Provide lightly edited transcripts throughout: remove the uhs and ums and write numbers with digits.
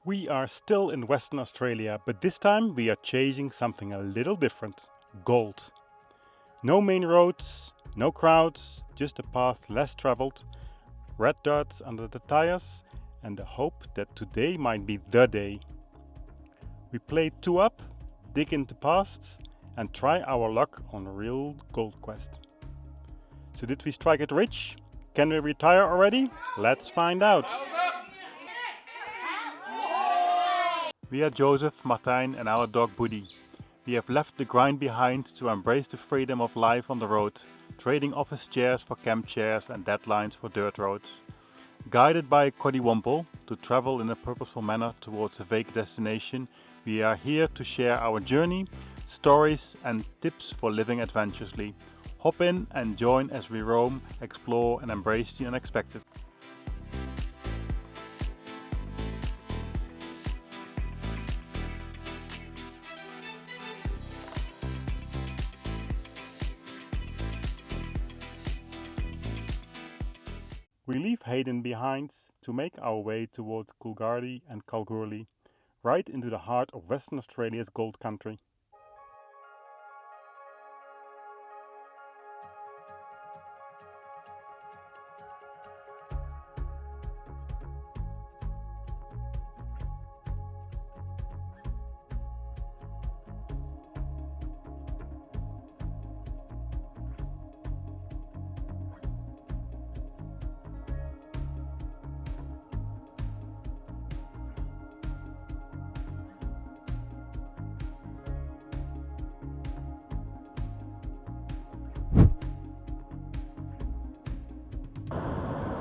We are still in Western Australia, but this time we are chasing something a little different. Gold. No main roads, no crowds, just a path less traveled, red dots under the tires, and the hope that today might be the day. We play 2 up, dig into past, and try our luck on a real gold quest. So did we strike it rich? Can we retire already? Let's find out. We are Joseph, Martijn and our dog Boody. We have left the grind behind to embrace the freedom of life on the road, trading office chairs for camp chairs and deadlines for dirt roads. Guided by Coddywomple to travel in a purposeful manner towards a vague destination, we are here to share our journey, stories and tips for living adventurously. Hop in and join as we roam, explore and embrace the unexpected. We leave Hayden behind to make our way towards Coolgardie and Kalgoorlie, right into the heart of Western Australia's gold country.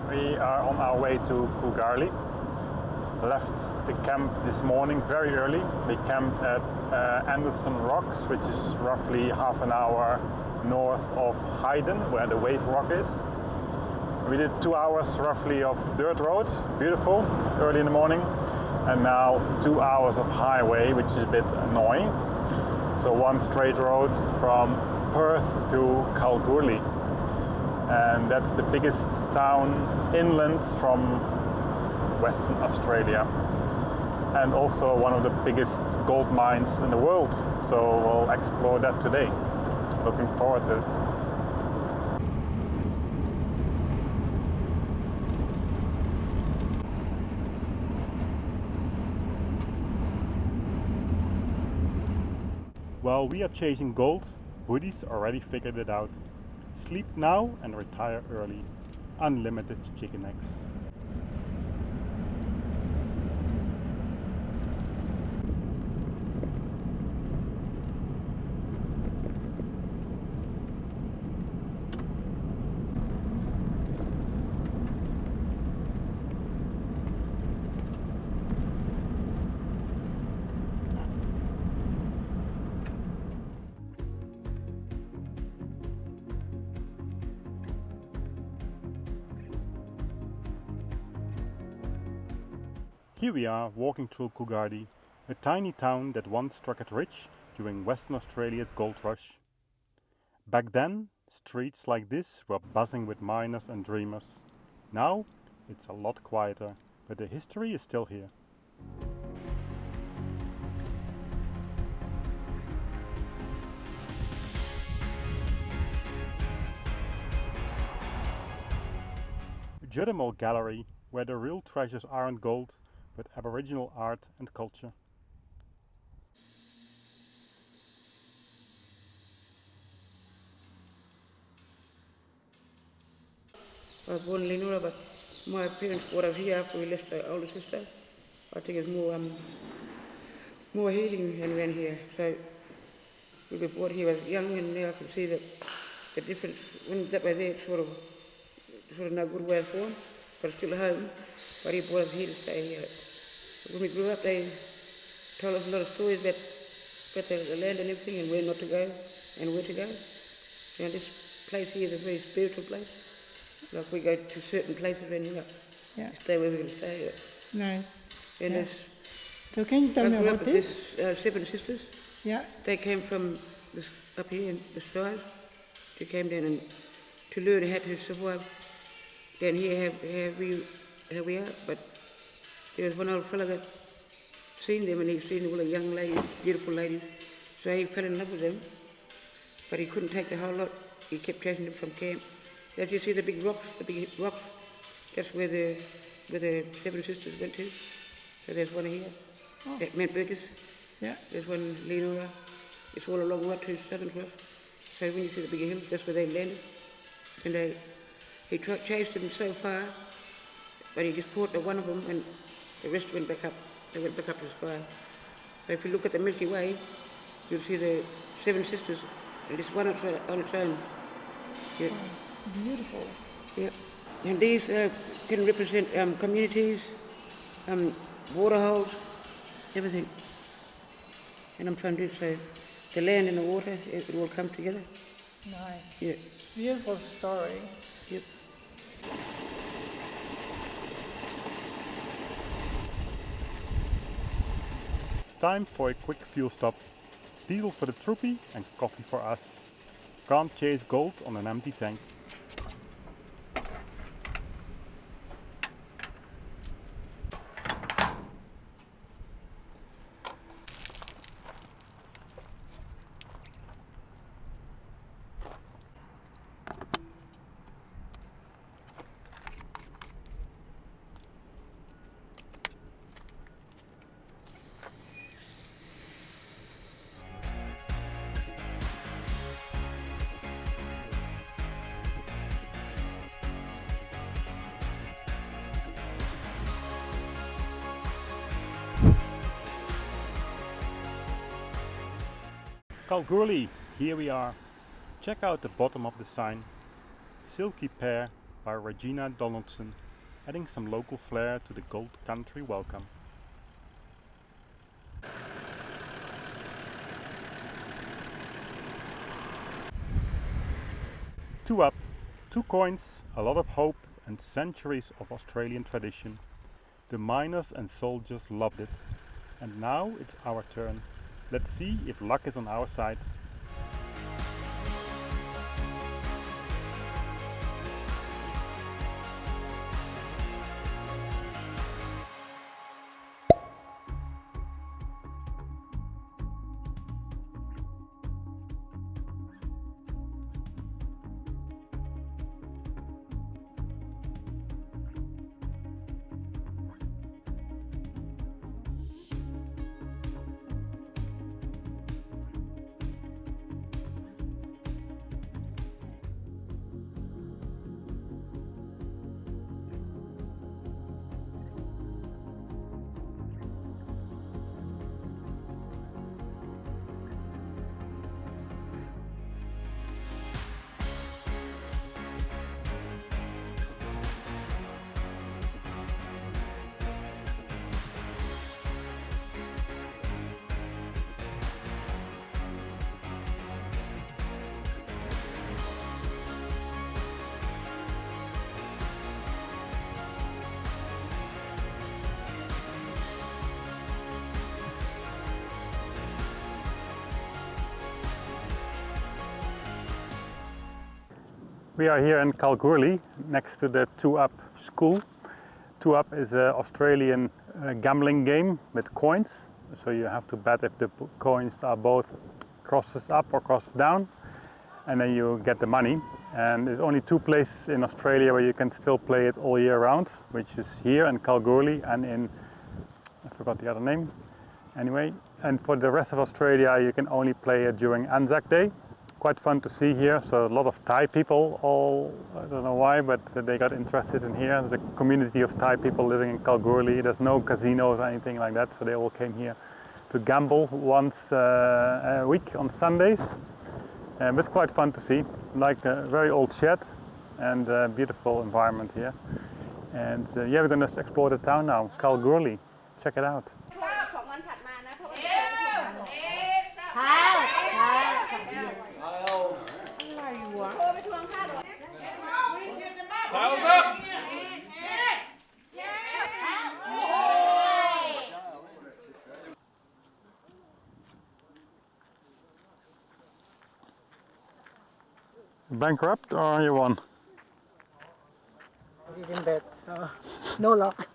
We are on our way to Coolgardie. Left the camp this morning very early. We camped at Anderson Rocks, which is roughly half an hour north of Hayden, where the Wave Rock is. We did 2 hours roughly of dirt road, beautiful, early in the morning, and now 2 hours of highway, which is a bit annoying. So one straight road from Perth to Kalgoorlie. And that's the biggest town inland from Western Australia, and also one of the biggest gold mines in the world. So we'll explore that today. Looking forward to it. While we are chasing gold, Woody's already figured it out. Sleep now and retire early. Unlimited chicken eggs. Here we are walking through Coolgardie, a tiny town that once struck it rich during Western Australia's gold rush. Back then, streets like this were buzzing with miners and dreamers. Now, it's a lot quieter, but the history is still here. Judamal Gallery, where the real treasures aren't gold, but Aboriginal art and culture. I was born in Lenora, but my parents brought us here after we left our older sister. I think it's more healing than around here. So we were brought here as young, and now I can see that the difference. When that way there, it's sort of no good where I was born, but it's still a home. But he brought us here to stay here. When we grew up, they told us a lot of stories about the land and everything, and where not to go and where to go. You know, this place here is a very spiritual place. Like we go to certain places around here, Yeah. to stay where we're going to stay. No. And Yeah. there's, So can you tell I me grew about up with this? this 7 sisters. Yeah. They came from this, up here in the skies. They came down and to learn how to survive down here, how we are. But there was one old fella that seen them and he'd seen all the young ladies, beautiful ladies. So he fell in love with them, but he couldn't take the whole lot. He kept chasing them from camp. Did you see the big rocks? That's where the Seven Sisters went to. So there's one here, at Mount Burgess. Yeah. There's one Leonora. It's all along right to Southern Cross. So when you see the bigger hills, that's where they landed. And he chased them so far, but he just caught the one of them and the rest went back up. They went back up to the sky. So if you look at the Milky Way, you'll see the Seven Sisters, and it's one on its own. Yeah. Oh, beautiful. Yeah. And these can represent communities, water holes, everything. And I'm trying to do so. The land and the water, it all come together. Nice. Yeah. Beautiful story. Yep. Time for a quick fuel stop. Diesel for the Troopy and coffee for us. Can't chase gold on an empty tank. Kalgoorlie, here we are. Check out the bottom of the sign. Silky Pear by Regina Donaldson, adding some local flair to the Gold Country welcome. Two up, 2 coins, a lot of hope and centuries of Australian tradition. The miners and soldiers loved it. And now it's our turn. Let's see if luck is on our side. We are here in Kalgoorlie, next to the 2 Up school. 2 Up is an Australian gambling game with coins. So you have to bet if the coins are both crosses up or crosses down, and then you get the money. And there's only 2 places in Australia where you can still play it all year round, which is here in Kalgoorlie and in, I forgot the other name. Anyway, and for the rest of Australia you can only play it during Anzac Day. Quite fun to see here, so a lot of Thai people, I don't know why, but they got interested in here. There's a community of Thai people living in Kalgoorlie. There's no casinos or anything like that, so they all came here to gamble once a week on Sundays. But it's quite fun to see, like a very old shed and a beautiful environment here. And yeah, we're going to explore the town now, Kalgoorlie. Check it out. Tiles up! Bankrupt or are you won? Didn't bet, so no luck.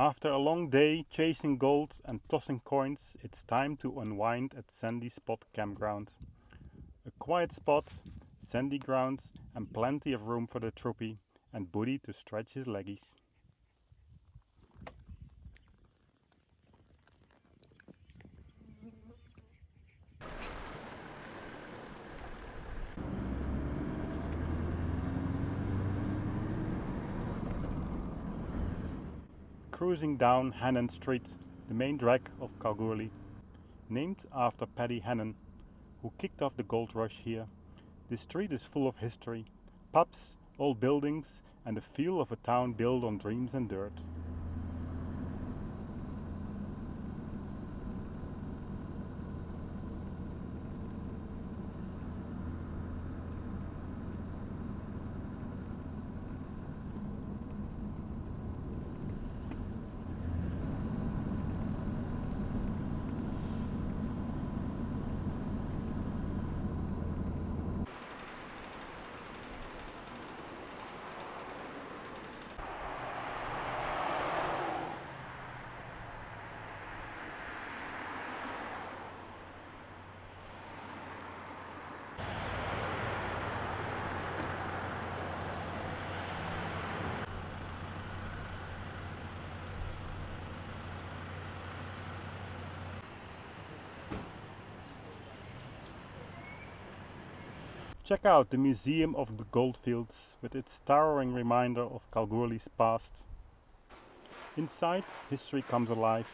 After a long day chasing gold and tossing coins, it's time to unwind at Sandy Spot Campground. A quiet spot, sandy grounds and plenty of room for the Troopy and Buddy to stretch his leggies. Cruising down Hannan Street, the main drag of Kalgoorlie, named after Paddy Hannan, who kicked off the gold rush here. The street is full of history, pubs, old buildings and the feel of a town built on dreams and dirt. Check out the Museum of the Goldfields with its towering reminder of Kalgoorlie's past. Inside, history comes alive,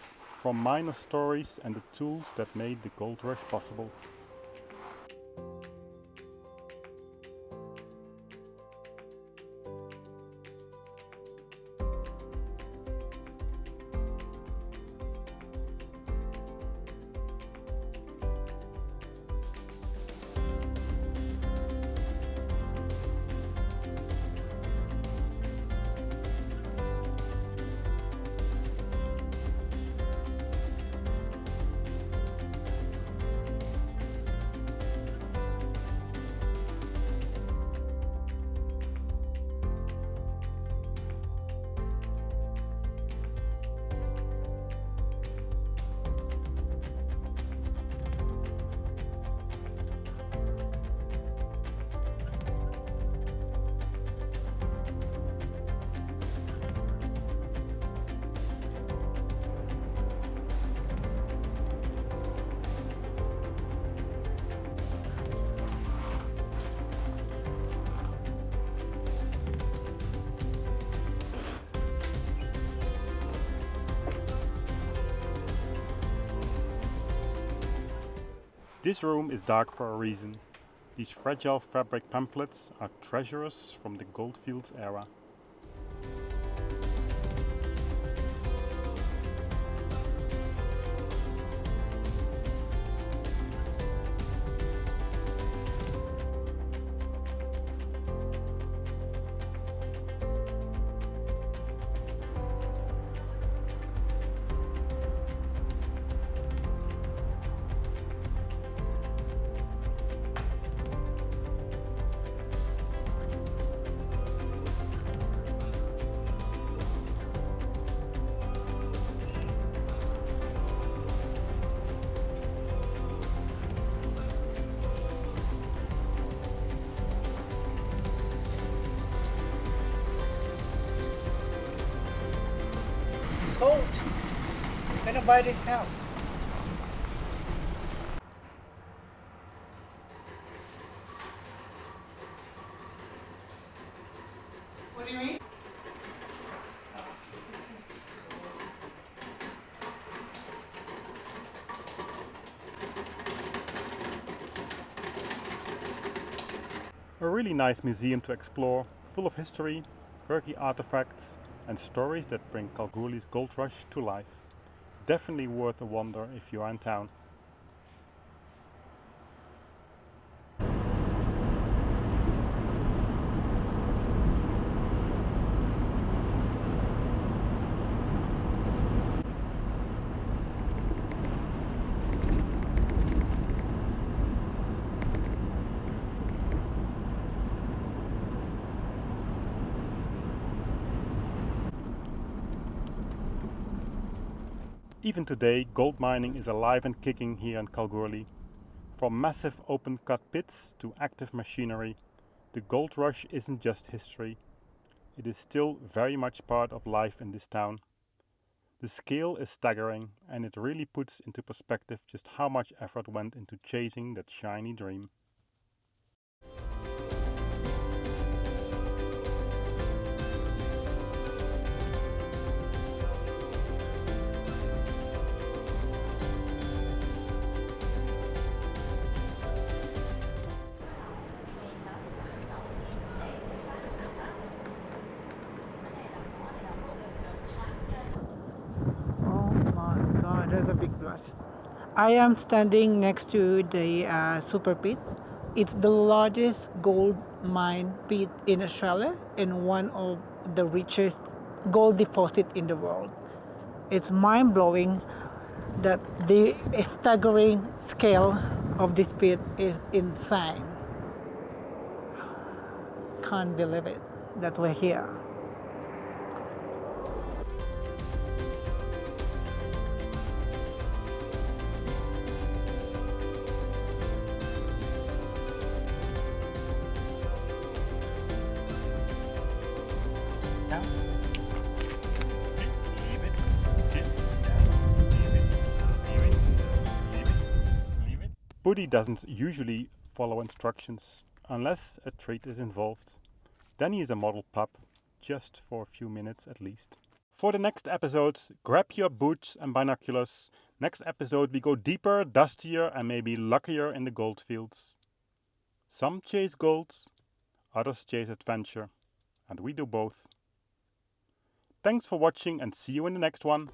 from miner stories and the tools that made the gold rush possible. This room is dark for a reason. These fragile fabric pamphlets are treasures from the Goldfields era. Sold. Gonna buy this house. What do you mean? A really nice museum to explore, full of history, quirky artifacts and stories that bring Kalgoorlie's gold rush to life. Definitely worth a wander if you are in town. Even today, gold mining is alive and kicking here in Kalgoorlie. From massive open-cut pits to active machinery, the gold rush isn't just history. It is still very much part of life in this town. The scale is staggering, and it really puts into perspective just how much effort went into chasing that shiny dream. Oh my god, that's a big blast. I am standing next to the super pit. It's the largest gold mine pit in Australia and one of the richest gold deposits in the world. It's mind-blowing that the staggering scale of this pit is insane. Can't believe it that we're here. Buddy doesn't usually follow instructions, unless a treat is involved. Then he is a model pup, just for a few minutes at least. For the next episode, grab your boots and binoculars. Next episode we go deeper, dustier and maybe luckier in the goldfields. Some chase gold, others chase adventure, and we do both. Thanks for watching and see you in the next one.